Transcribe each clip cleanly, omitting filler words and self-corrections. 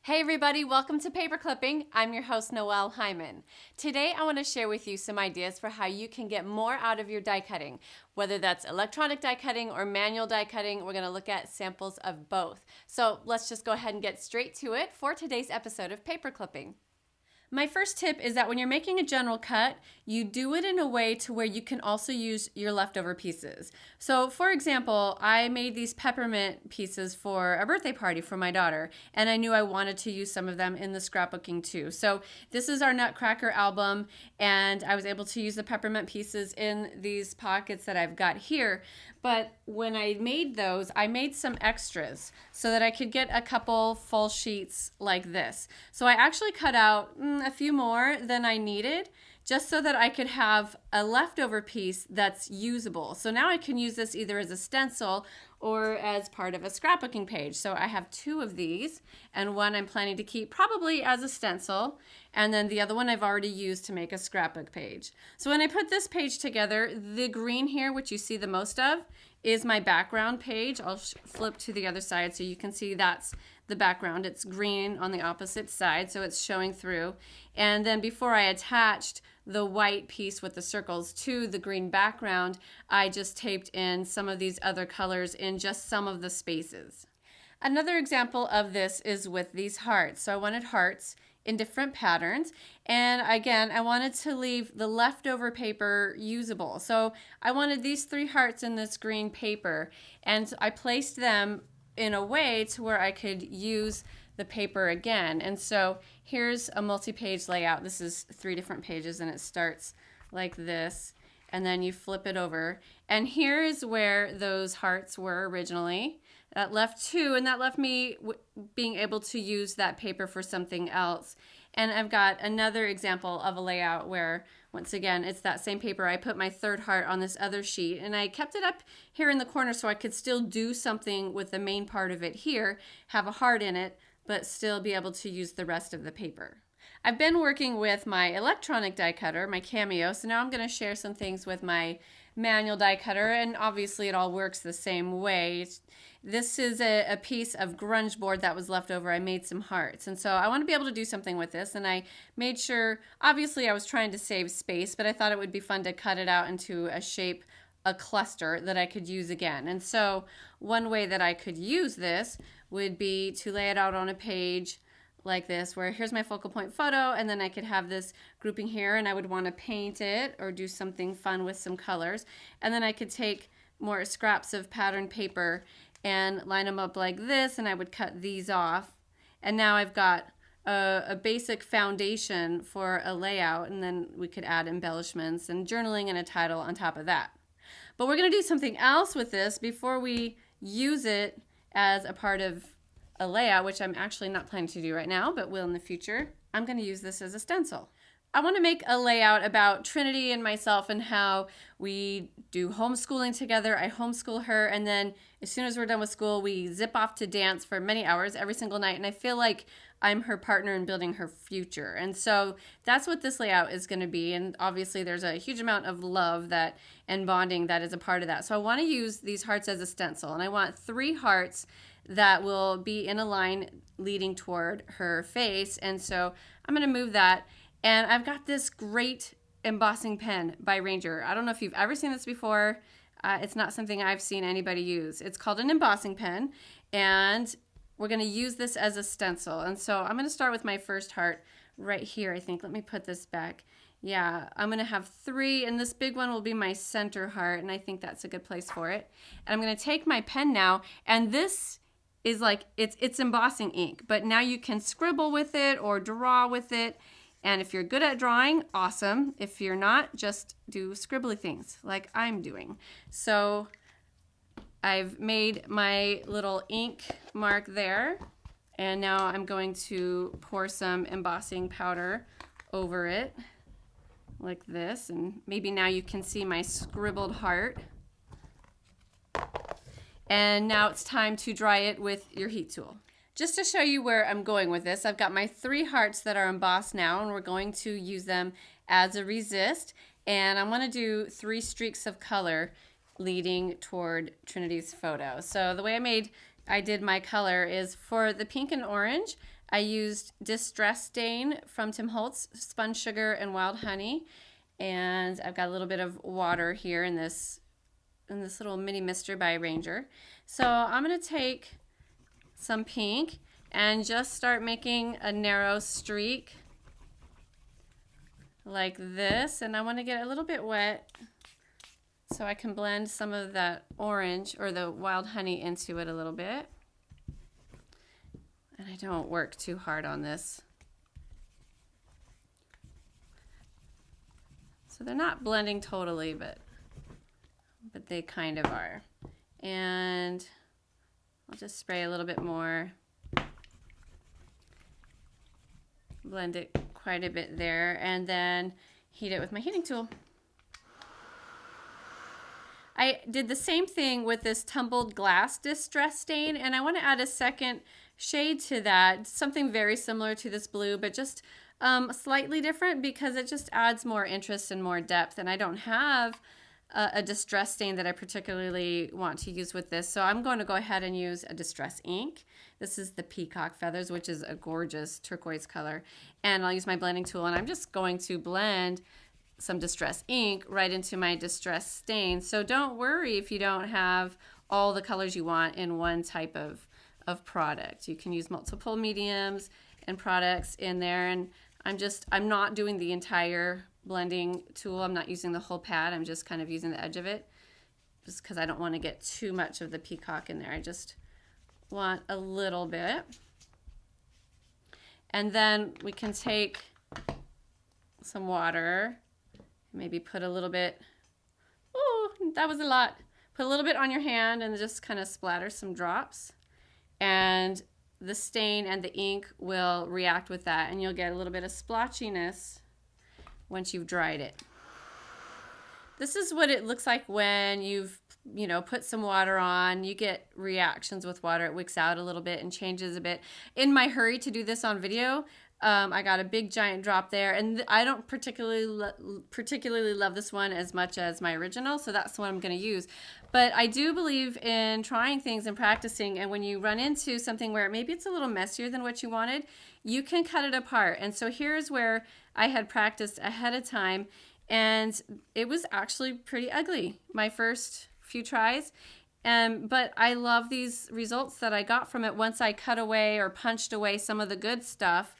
Hey everybody, welcome to Paperclipping. I'm your host, Noelle Hyman. Today I want to share with you some ideas for how you can get more out of your die cutting. Whether that's electronic die cutting or manual die cutting, we're going to look at samples of both. So let's just go ahead and get straight to it for today's episode of Paperclipping. My first tip is that when you're making a general cut, you do it in a way to where you can also use your leftover pieces. So for example, I made these peppermint pieces for a birthday party for my daughter, and I knew I wanted to use some of them in the scrapbooking too. So this is our Nutcracker album, and I was able to use the peppermint pieces in these pockets that I've got here. But when I made those, I made some extras so that I could get a couple full sheets like this. So I actually cut out a few more than I needed just so that I could have a leftover piece that's usable. So now I can use this either as a stencil or as part of a scrapbooking page. So I have two of these, and one I'm planning to keep probably as a stencil, and then the other one I've already used to make a scrapbook page. So when I put this page together, the green here, which you see the most of, is my background page. I'll flip to the other side so you can see that's the background. It's green on the opposite side, so it's showing through. And then before I attached the white piece with the circles to the green background, I just taped in some of these other colors in just some of the spaces. Another example of this is with these hearts. So I wanted hearts in different patterns, and again I wanted to leave the leftover paper usable. So I wanted these 3 hearts in this green paper, and I placed them in a way to where I could use the paper again. And so here's a multi-page layout. This is 3 different pages, and it starts like this, and then you flip it over, and here is where those hearts were originally. That left 2, and that left me being able to use that paper for something else. And I've got another example of a layout where, once again, it's that same paper. I put my 3rd heart on this other sheet, and I kept it up here in the corner so I could still do something with the main part of it here, have a heart in it, but still be able to use the rest of the paper. I've been working with my electronic die cutter, my Cameo, so now I'm going to share some things with my manual die cutter, and obviously it all works the same way. This is a piece of grunge board that was left over. I made some hearts, and so I want to be able to do something with this, and I made sure, obviously I was trying to save space, but I thought it would be fun to cut it out into a shape, a cluster that I could use again. And so one way that I could use this would be to lay it out on a page like this, where here's my focal point photo, and then I could have this grouping here, and I would want to paint it or do something fun with some colors, and then I could take more scraps of patterned paper and line them up like this, and I would cut these off, and now I've got a basic foundation for a layout, and then we could add embellishments and journaling and a title on top of that. But we're going to do something else with this before we use it as a part of a layout, which I'm actually not planning to do right now, but will in the future. I'm going to use this as a stencil. I want to make a layout about Trinity and myself and how we do homeschooling together. I homeschool her, and then as soon as we're done with school, we zip off to dance for many hours every single night, and I feel like I'm her partner in building her future. And so that's what this layout is going to be, and obviously there's a huge amount of love and bonding that is a part of that. So I want to use these hearts as a stencil, and I want 3 hearts that will be in a line leading toward her face, and so I'm going to move that. And I've got this great embossing pen by Ranger. I don't know if you've ever seen this before. It's not something I've seen anybody use. It's called an embossing pen, and we're going to use this as a stencil. And so I'm going to start with my first heart right here, I think. Let me put this back. Yeah, I'm going to have 3, and this big one will be my center heart, and I think that's a good place for it. And I'm going to take my pen now, and this is like, it's embossing ink, but now you can scribble with it or draw with it. And if you're good at drawing, awesome. If you're not, just do scribbly things like I'm doing. So I've made my little ink mark there, and now I'm going to pour some embossing powder over it like this, and maybe now you can see my scribbled heart. And now it's time to dry it with your heat tool. Just to show you where I'm going with this, I've got my 3 hearts that are embossed now, and we're going to use them as a resist. And I want to do 3 streaks of color leading toward Trinity's photo. So the way I did my color is for the pink and orange, I used Distress Stain from Tim Holtz, Spun Sugar, and Wild Honey. And I've got a little bit of water here in this little mini mister by Ranger. So I'm going to take some pink and just start making a narrow streak like this, and I want to get a little bit wet so I can blend some of that orange or the wild honey into it a little bit. And I don't work too hard on this. So they're not blending totally, but they kind of are. And I'll just spray a little bit more. Blend it quite a bit there, and then heat it with my heating tool. I did the same thing with this tumbled glass distress stain, and I want to add a second shade to that, something very similar to this blue, but just slightly different because it just adds more interest and more depth, and I don't have a distress stain that I particularly want to use with this, so I'm going to go ahead and use a distress ink. This is the Peacock Feathers, which is a gorgeous turquoise color, and I'll use my blending tool, and I'm just going to blend some distress ink right into my distress stain. So don't worry if you don't have all the colors you want in one type of product. You can use multiple mediums and products in there, and I'm not doing the entire blending tool. I'm not using the whole pad. I'm just kind of using the edge of it just because I don't want to get too much of the peacock in there. I just want a little bit. And then we can take some water, maybe put a little bit, oh, that was a lot. Put a little bit on your hand and just kind of splatter some drops. And the stain and the ink will react with that, and you'll get a little bit of splotchiness once you've dried it. This is what it looks like when you've put some water on. You get reactions with water. It wicks out a little bit and changes a bit. In my hurry to do this on video, I got a big giant drop there, and I don't particularly love this one as much as my original, so that's the one I'm going to use. But I do believe in trying things and practicing, and when you run into something where maybe it's a little messier than what you wanted, you can cut it apart. And so here's where I had practiced ahead of time, and it was actually pretty ugly my first few tries. But I love these results that I got from it once I cut away or punched away some of the good stuff.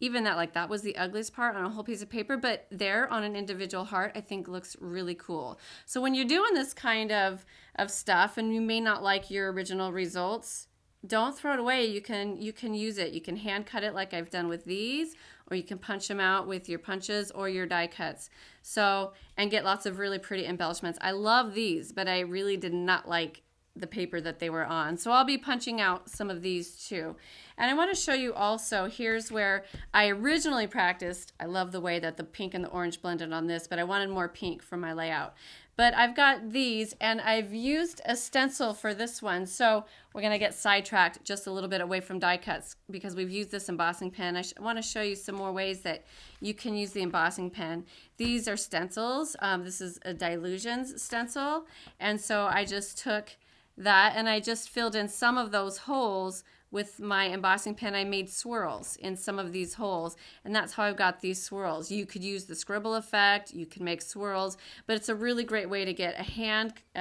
Even that was the ugliest part on a whole piece of paper, but there on an individual heart, I think looks really cool. So when you're doing this kind of stuff and you may not like your original results, don't throw it away. You can use it. You can hand cut it like I've done with these, or you can punch them out with your punches or your die cuts. So, and get lots of really pretty embellishments. I love these, but I really did not like the paper that they were on. So I'll be punching out some of these too. And I want to show you also, here's where I originally practiced. I love the way that the pink and the orange blended on this, but I wanted more pink for my layout. But I've got these, and I've used a stencil for this one. So we're going to get sidetracked just a little bit away from die cuts because we've used this embossing pen. I want to show you some more ways that you can use the embossing pen. These are stencils. This is a Dilutions stencil. And so I just took that and I just filled in some of those holes with my embossing pen. I made swirls in some of these holes, and that's how I've got these swirls. You could use the scribble effect, you can make swirls, but it's a really great way to get a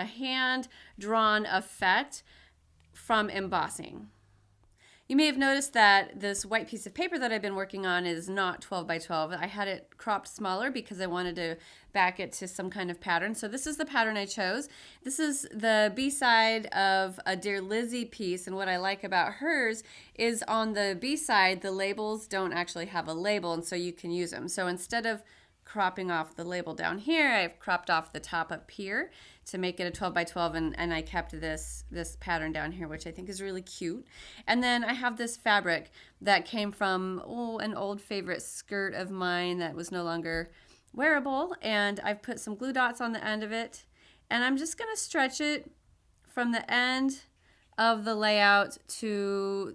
hand drawn effect from embossing. You may have noticed that this white piece of paper that I've been working on is not 12 by 12. I had it cropped smaller because I wanted to back it to some kind of pattern. So this is the pattern I chose. This is the B-side of a Dear Lizzie piece, and what I like about hers is on the B-side, the labels don't actually have a label, and so you can use them. So instead of cropping off the label down here, I've cropped off the top up here to make it a 12 by 12, and I kept this pattern down here, which I think is really cute. And then I have this fabric that came from an old favorite skirt of mine that was no longer wearable, and I've put some glue dots on the end of it, and I'm just going to stretch it from the end of the layout to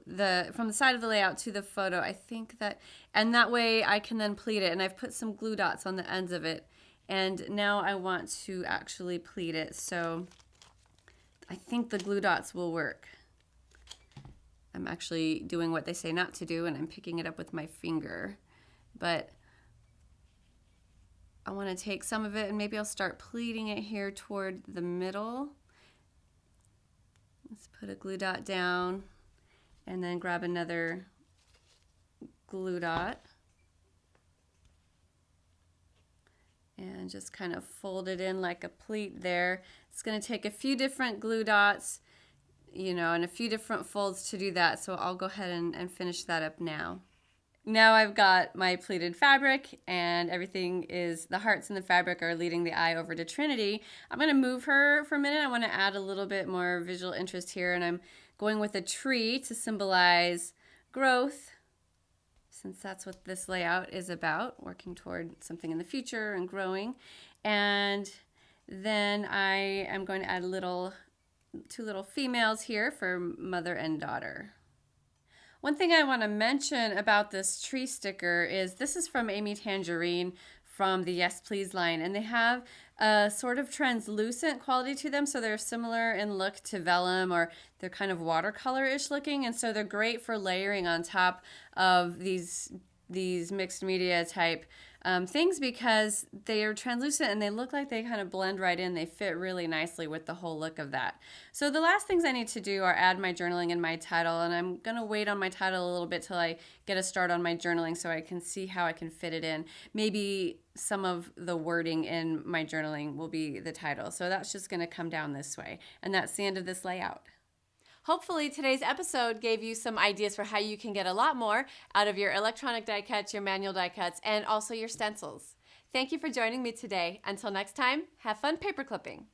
from the side of the layout to the photo. I think that, and that way I can then pleat it. And I've put some glue dots on the ends of it. And now I want to actually pleat it. So I think the glue dots will work. I'm actually doing what they say not to do, and I'm picking it up with my finger. But I want to take some of it, and maybe I'll start pleating it here toward the middle. Let's put a glue dot down, and then grab another glue dot. And just kind of fold it in like a pleat there. It's going to take a few different glue dots, you know, and a few different folds to do that. So I'll go ahead and finish that up now. Now I've got my pleated fabric and everything is, the hearts in the fabric are leading the eye over to Trinity. I'm going to move her for a minute. I want to add a little bit more visual interest here, and I'm going with a tree to symbolize growth, since that's what this layout is about, working toward something in the future and growing. And then I am going to add two little females here for mother and daughter. One thing I want to mention about this tree sticker is this is from Amy Tangerine from the Yes Please line, and they have a sort of translucent quality to them, so they're similar in look to vellum, or they're kind of watercolor-ish looking, and so they're great for layering on top of these mixed media type things, because they are translucent and they look like they kind of blend right in. They fit really nicely with the whole look of that. So the last things I need to do are add my journaling and my title, and I'm going to wait on my title a little bit till I get a start on my journaling so I can see how I can fit it in. Maybe some of the wording in my journaling will be the title. So that's just going to come down this way. And that's the end of this layout. Hopefully today's episode gave you some ideas for how you can get a lot more out of your electronic die cuts, your manual die cuts, and also your stencils. Thank you for joining me today. Until next time, have fun paper clipping.